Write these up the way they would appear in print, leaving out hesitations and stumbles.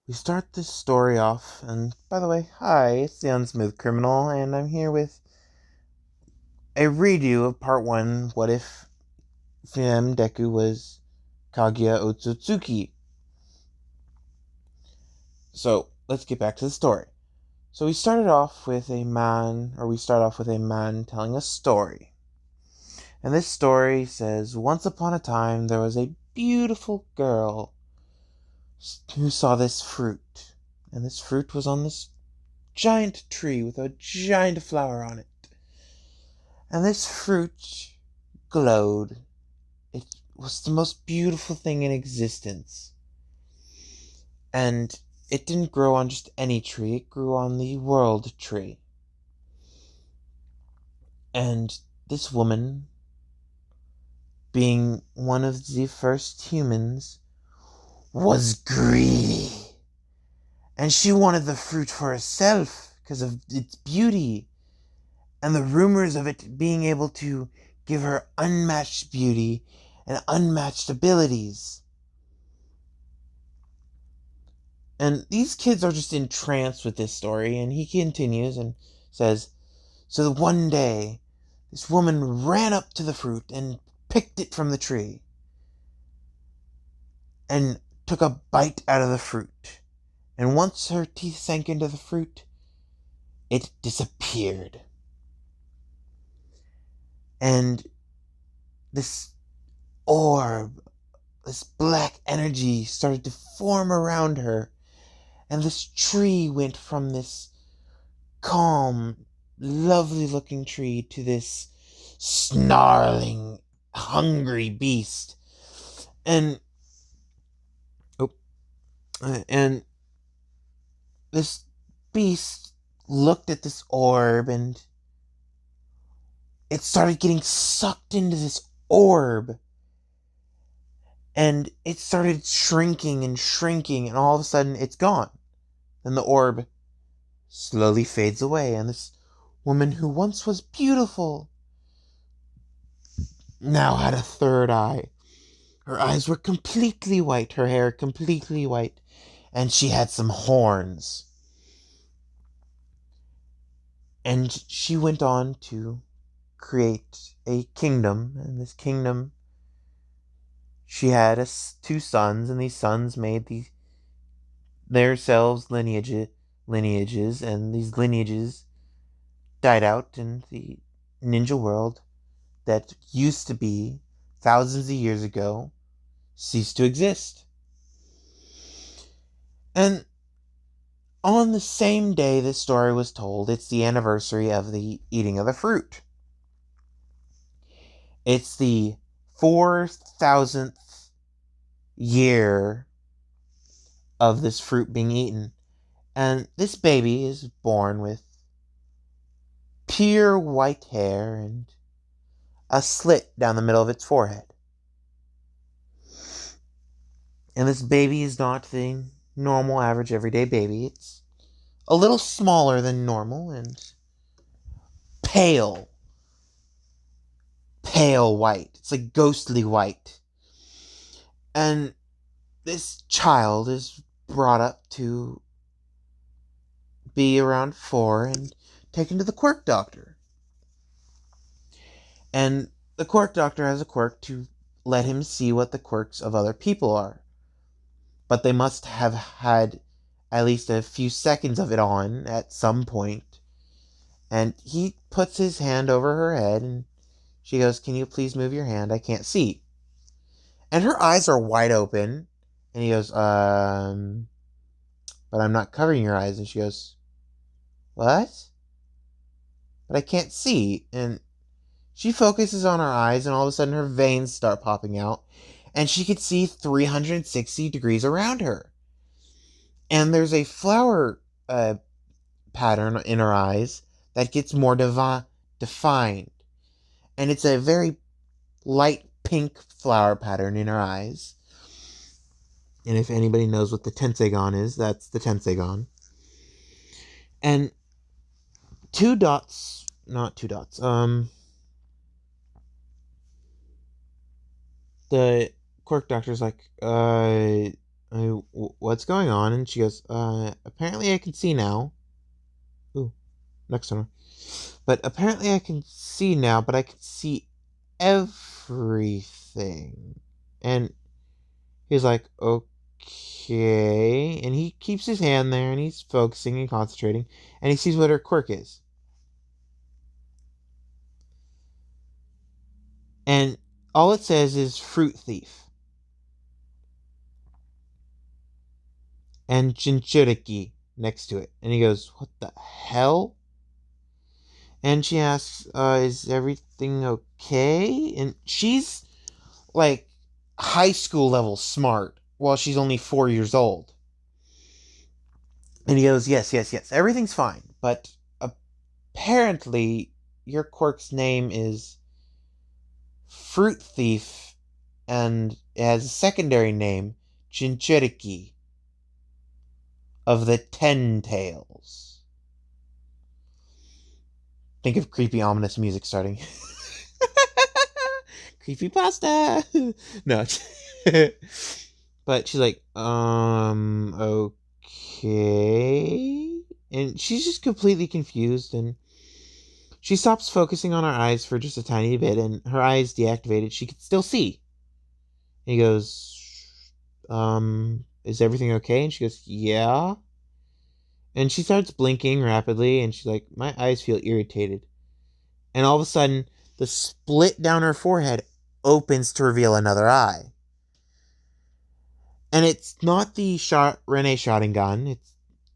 We start this story off, and by the way, hi, it's the Unsmooth Criminal, and I'm here with a redo of part one. What if Deku was Kaguya Otsutsuki? So let's get back to the story. So we start off with a man telling a story. And this story says, once upon a time there was a beautiful girl who saw this fruit. And this fruit was on this giant tree with a giant flower on it. And this fruit glowed. It was the most beautiful thing in existence. And it didn't grow on just any tree, it grew on the world tree. And this woman, being one of the first humans, was greedy. And she wanted the fruit for herself because of its beauty and the rumors of it being able to give her unmatched beauty and unmatched abilities. And these kids are just entranced with this story, and he continues and says, so one day, this woman ran up to the fruit and picked it from the tree and took a bite out of the fruit. And once her teeth sank into the fruit, it disappeared. And this orb, this black energy started to form around her. And this tree went from this calm, lovely looking tree to this snarling, hungry beast. And oh, and this beast looked at this orb and it started getting sucked into this orb. And it started shrinking and shrinking, and all of a sudden it's gone. Then the orb slowly fades away, and this woman who once was beautiful now had a third eye. Her eyes were completely white, her hair completely white, and she had some horns. And she went on to create a kingdom, and this kingdom, she had two sons, and these sons made themselves lineages, and these lineages died out in the ninja world that used to be thousands of years ago ceased to exist. And on the same day this story was told, it's the anniversary of the eating of the fruit. It's the 4,000th year of this fruit being eaten. And this baby is born with pure white hair and a slit down the middle of its forehead. And this baby is not the normal, average, everyday baby. It's a little smaller than normal and pale. Pale white. It's like ghostly white. And this child is brought up to be around 4 and taken to the quirk doctor. And the quirk doctor has a quirk to let him see what the quirks of other people are. But they must have had at least a few seconds of it on at some point. And he puts his hand over her head and she goes, can you please move your hand? I can't see. And her eyes are wide open. And he goes, but I'm not covering your eyes. And she goes, what? But I can't see. And she focuses on her eyes, and all of a sudden her veins start popping out. And she could see 360 degrees around her. And there's a flower pattern in her eyes that gets more defined. And it's a very light pink flower pattern in her eyes. And if anybody knows what the tensegon is, that's the tensegon. And not two dots, the quirk doctor's like, What's going on? And she goes, apparently I can see now. Ooh, next one. But apparently I can see now, but I can see everything. And he's like, okay. And he keeps his hand there and he's focusing and concentrating. And he sees what her quirk is. And all it says is fruit thief. And Jinchuriki next to it. And he goes, what the hell? And she asks, is everything okay? And she's like high school level smart while she's only 4 years old. And he goes, yes, yes, yes, everything's fine. But apparently, your quirk's name is Fruit Thief, and it has a secondary name, Jinchuriki, of the Ten Tails. Think of creepy, ominous music starting. Creepy pasta. No. But she's like, okay. And she's just completely confused, and she stops focusing on her eyes for just a tiny bit, and her eyes deactivated. She can still see. And he goes, is everything okay? And she goes, yeah. And she starts blinking rapidly, and she's like, my eyes feel irritated. And all of a sudden, the split down her forehead opens to reveal another eye. And it's not the Rene Sharingan.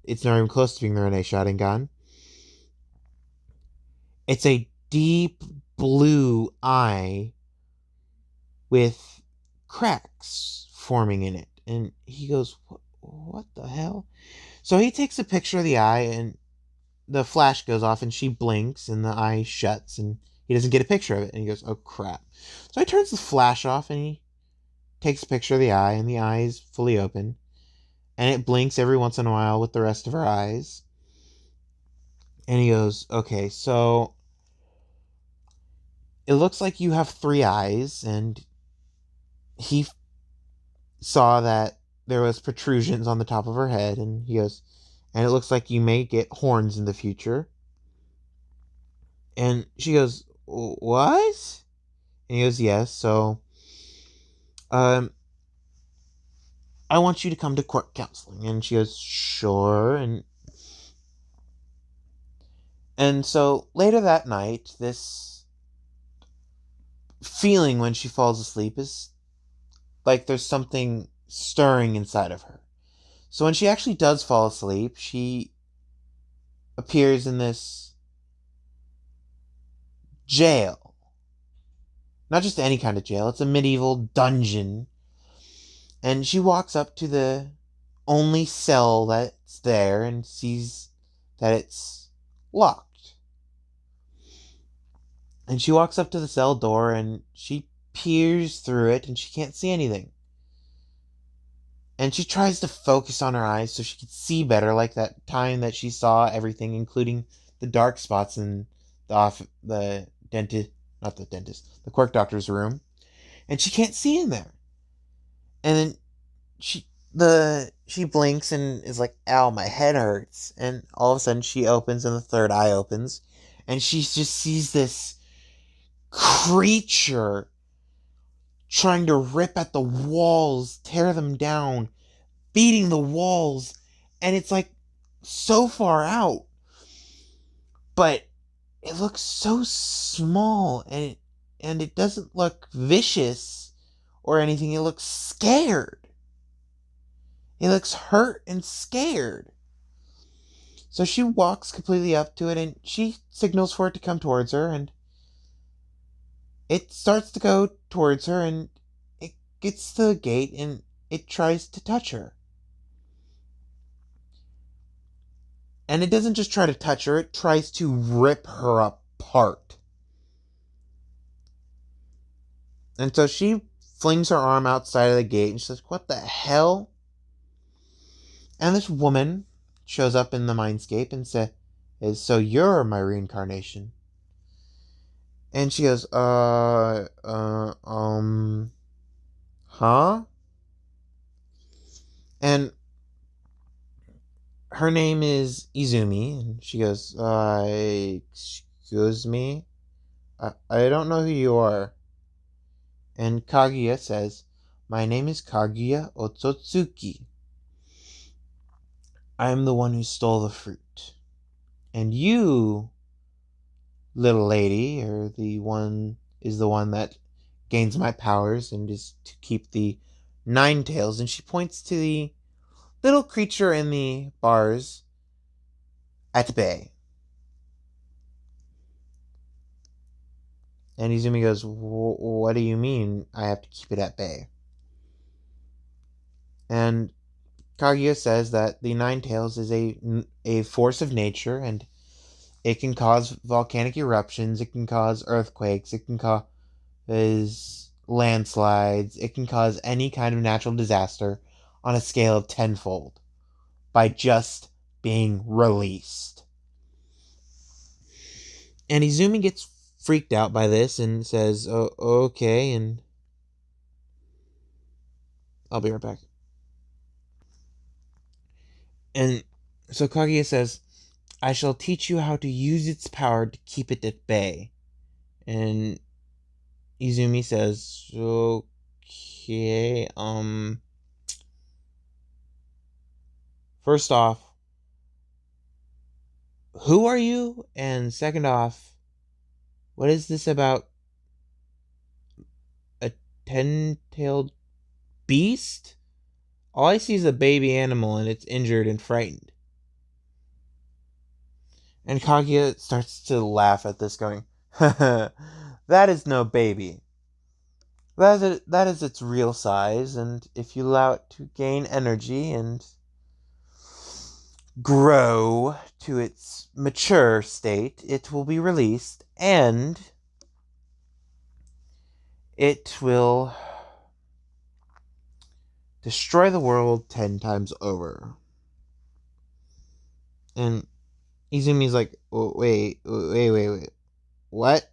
It's not even close to being the Rene Sharingan. It's a deep blue eye with cracks forming in it. And he goes, what the hell? So he takes a picture of the eye, and the flash goes off, and she blinks, and the eye shuts, and he doesn't get a picture of it. And he goes, oh crap. So he turns the flash off, and he takes a picture of the eye, and the eye is fully open. And it blinks every once in a while with the rest of her eyes. And he goes, okay, so it looks like you have three eyes. And he saw that there was protrusions on the top of her head. And he goes, and it looks like you may get horns in the future. And she goes, what? And he goes, yes, so um I want you to come to court counseling. And she goes, sure. And so later that night, this feeling when she falls asleep is like there's something stirring inside of her. So when she actually does fall asleep, she appears in this jail. Not just any kind of jail, it's a medieval dungeon. And she walks up to the only cell that's there and sees that it's locked. And she walks up to the cell door and she peers through it and she can't see anything. And she tries to focus on her eyes so she can see better, like that time that she saw everything, including the dark spots in the dentist, not the dentist, the quirk doctor's room. And she can't see in there. And then she blinks and is like, ow, my head hurts. And all of a sudden she opens and the third eye opens. And she just sees this creature trying to rip at the walls, tear them down, beating the walls. And it's like so far out. But it looks so small, and it doesn't look vicious or anything. It looks scared. It looks hurt and scared. So she walks completely up to it and she signals for it to come towards her, and it starts to go towards her, and it gets to the gate and it tries to touch her. And it doesn't just try to touch her, it tries to rip her apart. And so she flings her arm outside of the gate and she says, what the hell? And this woman shows up in the mindscape and says, so you're my reincarnation. And she goes, huh? And her name is Izumi, and she goes, excuse me? I don't know who you are. And Kaguya says, my name is Kaguya Otsutsuki. I'm the one who stole the fruit. And you, little lady, are the one that gains my powers and is to keep the nine tails. And she points to the little creature in the bars at bay. And Izumi goes, what do you mean I have to keep it at bay? And Kaguya says that the nine tails is a force of nature, and it can cause volcanic eruptions, it can cause earthquakes, it can cause landslides, it can cause any kind of natural disaster on a scale of tenfold by just being released. And Izumi gets freaked out by this and says, oh, okay, and I'll be right back. And so Kaguya says, I shall teach you how to use its power to keep it at bay. And Izumi says, okay, first off, who are you? And second off, what is this about a 10-tailed beast? All I see is a baby animal and it's injured and frightened. And Kaguya starts to laugh at this, going, that is no baby. That is its real size, and if you allow it to gain energy and grow to its mature state, it will be released, and it will destroy the world 10 times over. And Izumi's like, wait. What?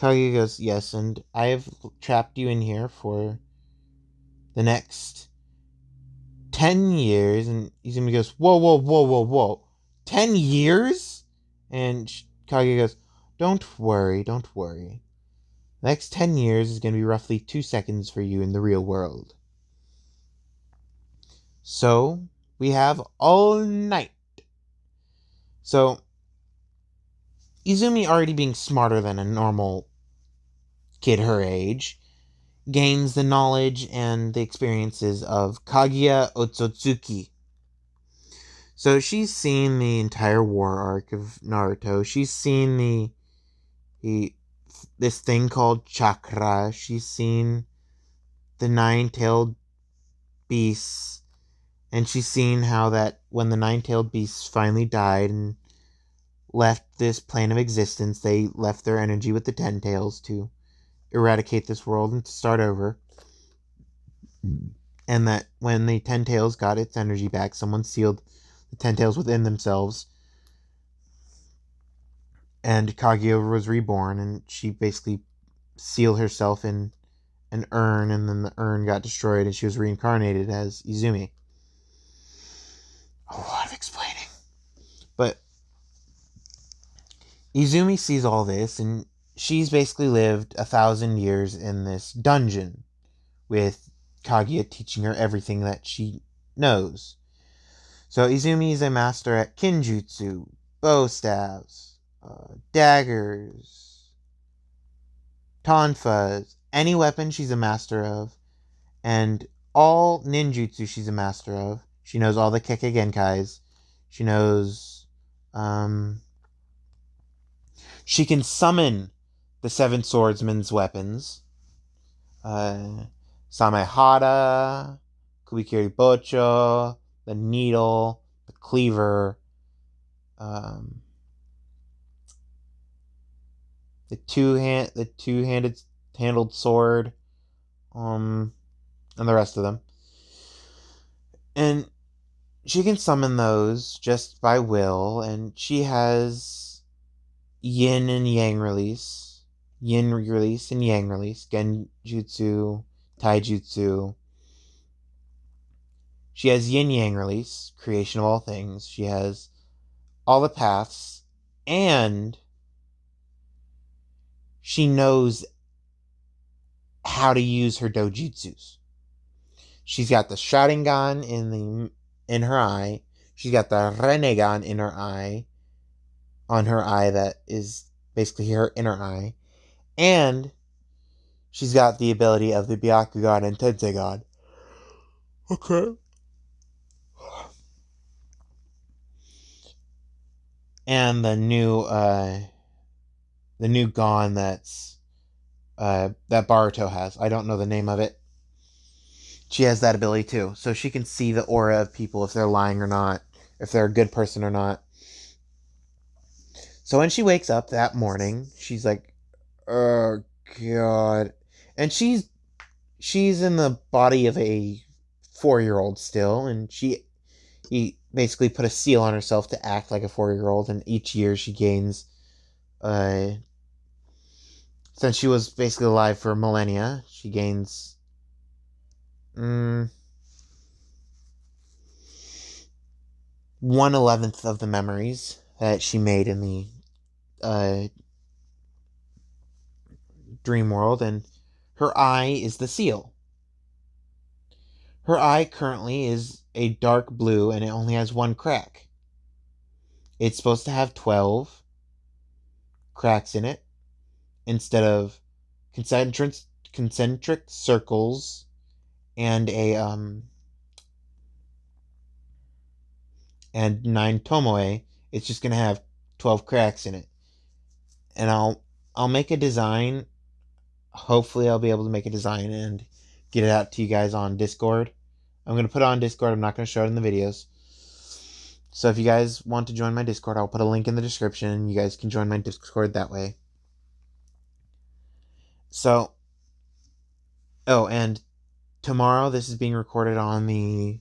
Kaguya goes, yes, and I have trapped you in here for the next 10 years. And Izumi goes, whoa. 10 years? And Kaguya goes, don't worry. The next 10 years is going to be roughly 2 seconds for you in the real world. So, we have all night. So, Izumi, already being smarter than a normal kid her age, gains the knowledge and the experiences of Kaguya Otsutsuki. So she's seen the entire war arc of Naruto. She's seen this thing called chakra. She's seen the nine-tailed beasts, and she's seen how that when the nine-tailed beasts finally died and left this plane of existence, they left their energy with the ten tails to eradicate this world and to start over. And that when the ten tails got its energy back, someone sealed the ten tails within themselves, and Kaguya was reborn, and she basically sealed herself in an urn, and then the urn got destroyed, and she was reincarnated as Izumi. A lot of explaining. But Izumi sees all this, and she's basically lived 1,000 years in this dungeon, with Kaguya teaching her everything that she knows. So Izumi is a master at kinjutsu, bow staves, daggers, tonfas, any weapon she's a master of, and all ninjutsu she's a master of. She knows all the Kekkei Genkais. She knows, she can summon the Seven Swordsman's weapons. Samehada, Kubikiri Bocho, the needle, the cleaver, the two-handed handled sword, and the rest of them. And she can summon those just by will, and she has yin and yang release, yin release and yang release, genjutsu, taijutsu, She has yin yang release, creation of all things. She has all the paths, and she knows how to use her dojutsus. She's got the Sharingan in her eye. She's got the Renegan in her eye, on her eye that is basically her inner eye, and she's got the ability of the Byakugan and Tensegan. Okay. And the new Gon that Baruto has. I don't know the name of it. She has that ability too. So she can see the aura of people, if they're lying or not, if they're a good person or not. So when she wakes up that morning, she's like, oh god. And she's in the body of a 4-year-old still, and he basically put a seal on herself to act like a 4-year-old, and each year she gains since she was basically alive for millennia, she gains 1/11 of the memories that she made in the dream world, and her eye is the seal. Her eye currently is a dark blue, and it only has one crack. It's supposed to have 12 cracks in it instead of concentric circles and and 9 tomoe. It's just gonna have 12 cracks in it, and I'll make a design. Hopefully I'll be able to make a design and get it out to you guys on Discord. I'm gonna put it on Discord. I'm not gonna show it in the videos. So if you guys want to join my Discord, I'll put a link in the description. You guys can join my Discord that way. So, oh, and tomorrow, this is being recorded on the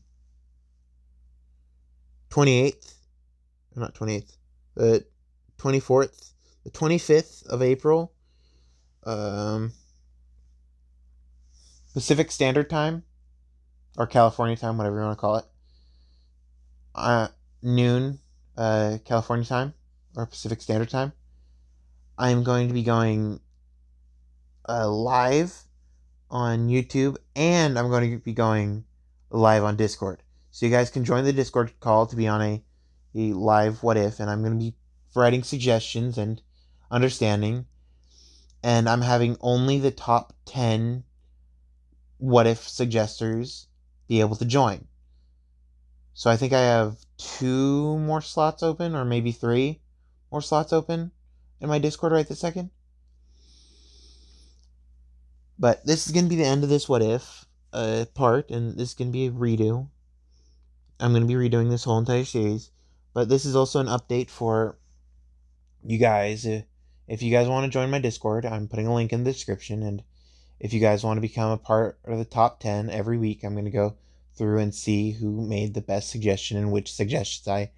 28th, not 28th, the 24th, the 25th of April, Pacific Standard Time, or California Time, whatever you want to call it, noon, California Time, or Pacific Standard Time. I'm going to be going live on YouTube, and I'm going to be going live on Discord. So you guys can join the Discord call to be on a live what if, and I'm going to be writing suggestions and understanding, and I'm having only the top 10 what if suggesters be able to join. So I think I have 2 more slots open, or maybe 3 more slots open in my Discord right this second. But this is going to be the end of this what if part, and this is going to be a redo. I'm going to be redoing this whole entire series. But this is also an update for you guys. If you guys want to join my Discord, I'm putting a link in the description. And if you guys want to become a part of the top 10 every week, I'm going to go through and see who made the best suggestion and which suggestions I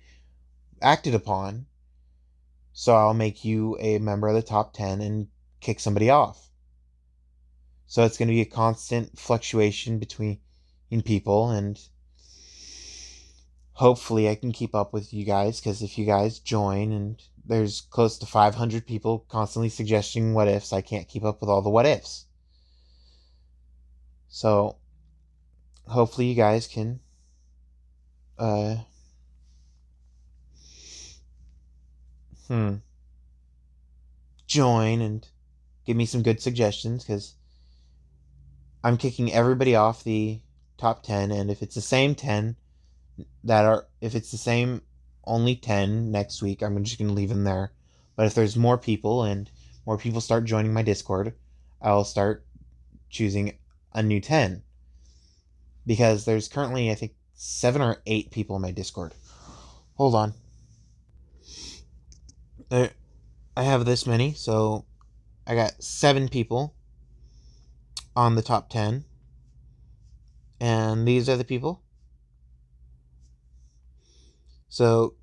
acted upon. So I'll make you a member of the top 10 and kick somebody off. So it's going to be a constant fluctuation between people, and hopefully I can keep up with you guys, because if you guys join and there's close to 500 people constantly suggesting what ifs, I can't keep up with all the what ifs. So hopefully you guys can join and give me some good suggestions, because I'm kicking everybody off the top 10, and if it's the same 10 if it's the same only 10 next week, I'm just going to leave them there. But if there's more people and more people start joining my Discord, I'll start choosing a new 10. Because there's currently, I think, 7 or 8 people in my Discord. Hold on. I have this many, so I got 7 people on the top 10. And these are the people. So,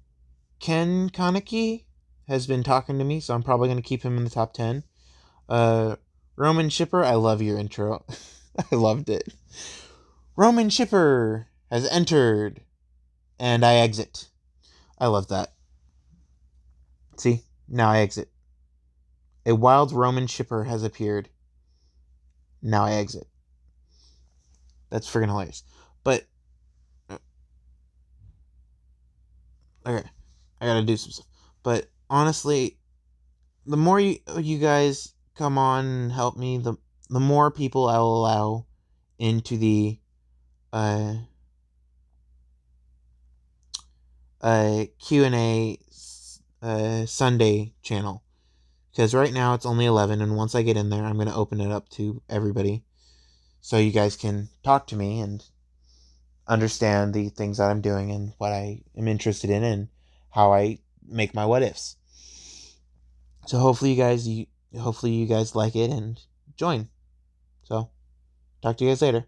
Ken Kaneki has been talking to me, so I'm probably going to keep him in the top 10. Roman Shipper, I love your intro. I loved it. Roman Shipper, has entered, and I exit. I love that. See, now I exit. A wild Roman shipper has appeared. Now I exit. That's friggin' hilarious. But, okay, I gotta do some stuff. But honestly, the more you guys come on and help me, the more people I'll allow into the uh Q&A Sunday channel, because right now it's only 11, and once I get in there I'm going to open it up to everybody so you guys can talk to me and understand the things that I'm doing and what I am interested in and how I make my what ifs. So hopefully you guys like it and join. So talk to you guys later.